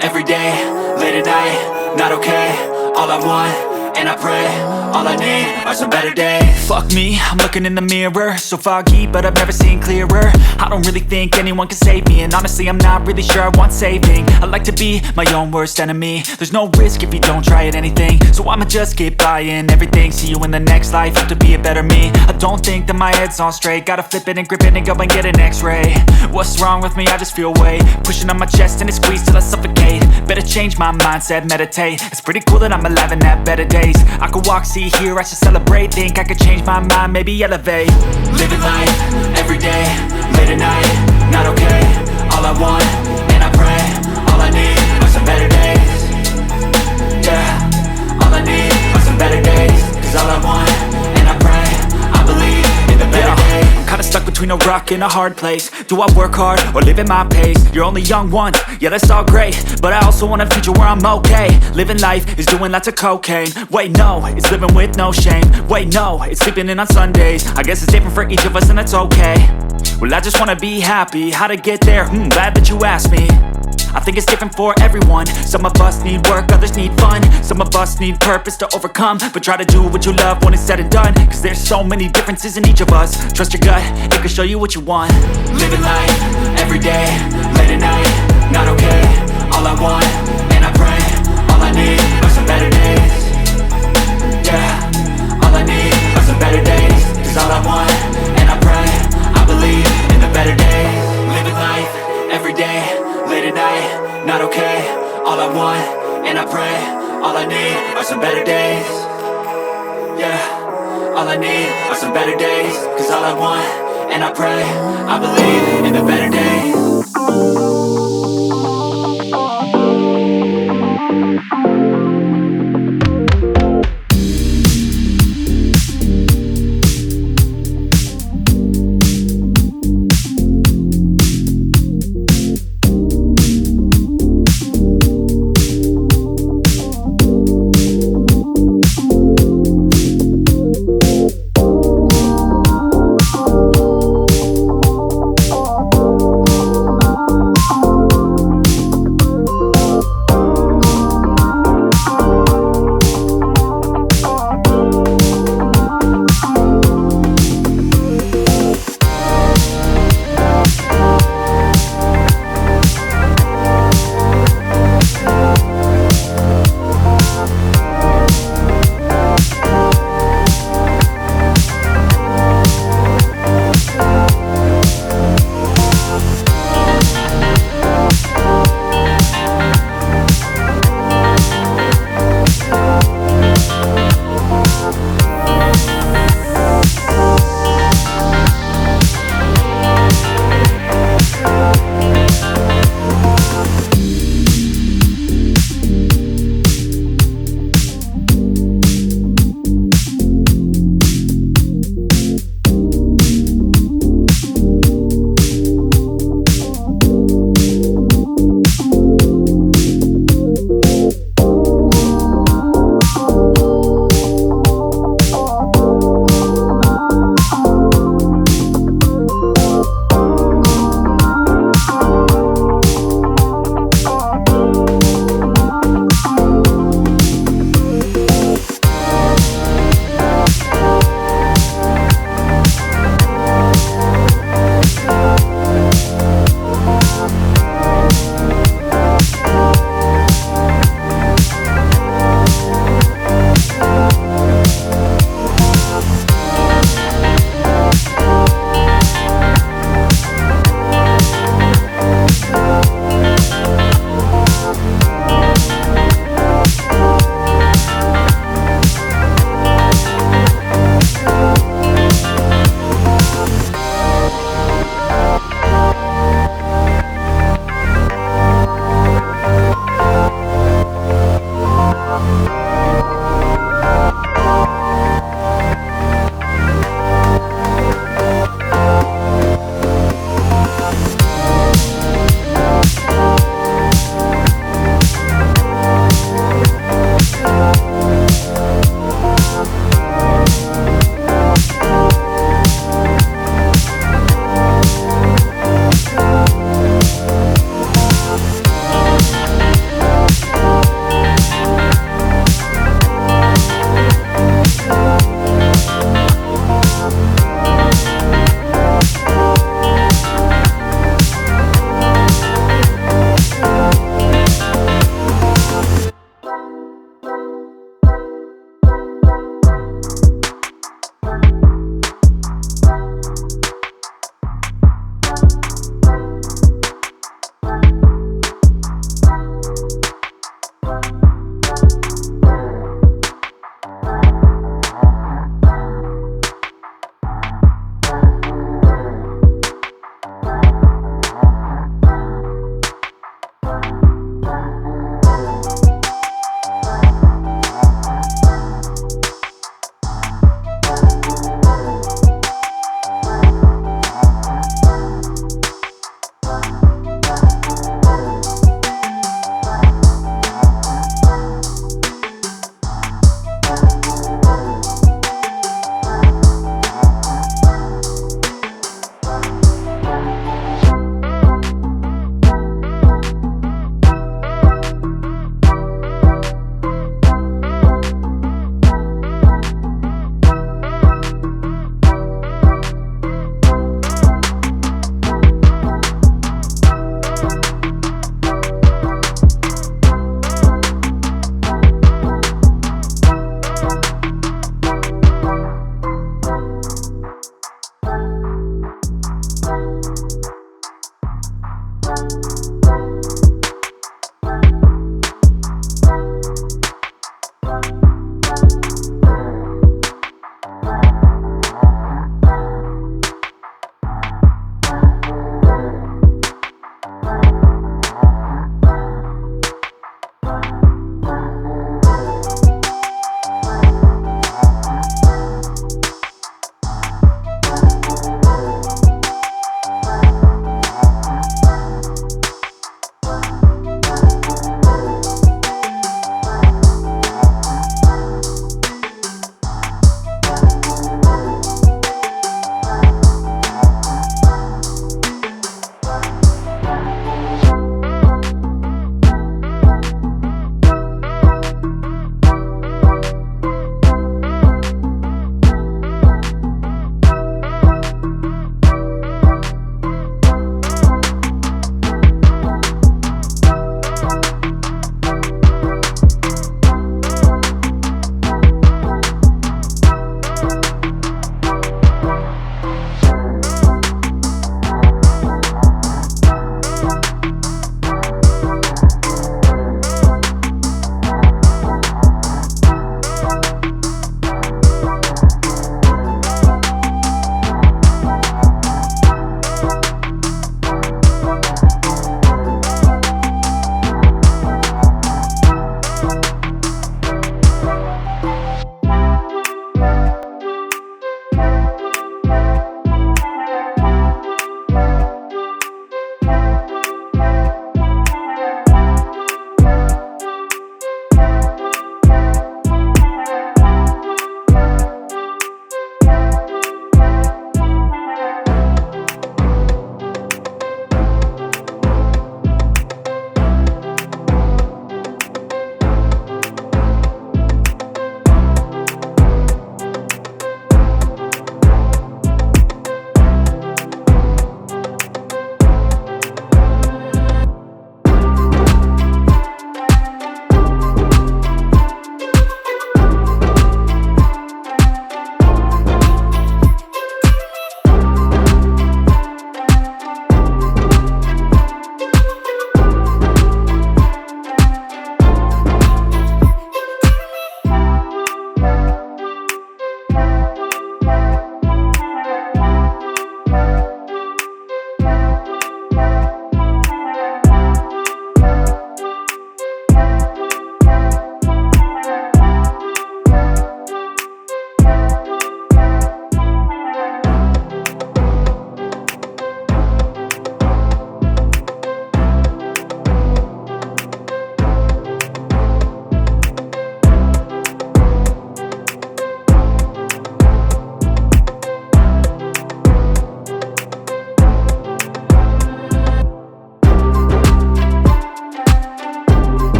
every day, late at night, not okay. All I want, and I pray, all I need are some better days. Fuck me, I'm looking in the mirror, so foggy, but I've never seen clearer. I don't really think anyone can save me, and honestly I'm not really sure I want saving. I like to be my own worst enemy. There's no risk if you don't try at anything, so I'ma just keep buying everything. See you in the next life, have to be a better me. I don't think that my head's on straight, gotta flip it and grip it and go and get an x-ray. What's wrong with me? I just feel weight pushing on my chest and it squeezes till I suffocate. Better change my mindset, meditate. It's pretty cool that I'm alive and have better days. I could walk, see, hear, I should celebrate. Think I could change my mind, maybe elevate. Living life, every day, late at night, not okay. All I want, and I pray, all I need are some better days. Yeah, all I need are some better days. Cause all I want, and I pray, I believe in the better days. I'm kinda stuck between a rock and a hard place. Do I work hard or live at my pace? You're only young once, yeah that's all great, but I also want a future where I'm okay. Living life is doing lots of cocaine. Wait no, it's living with no shame. Wait no, it's sleeping in on Sundays. I guess it's different for each of us and that's okay. Well I just wanna be happy, how to get there? Glad that you asked me. I think it's different for everyone. Some of us need work, others need fun. Some of us need purpose to overcome. But try to do what you love when it's said and done. Cause there's so many differences in each of us. Trust your gut, it can show you what you want. Living life, every day, late at night, not okay. All I want, and I pray, all I need are some better days. Yeah, all I need are some better days. Cause all I want, and I pray, I believe in the better days. Living life, every day, late at night, not okay. All I want, and I pray, all I need are some better days. Yeah, all I need are some better days. Cause all I want, and I pray, I believe in the better days.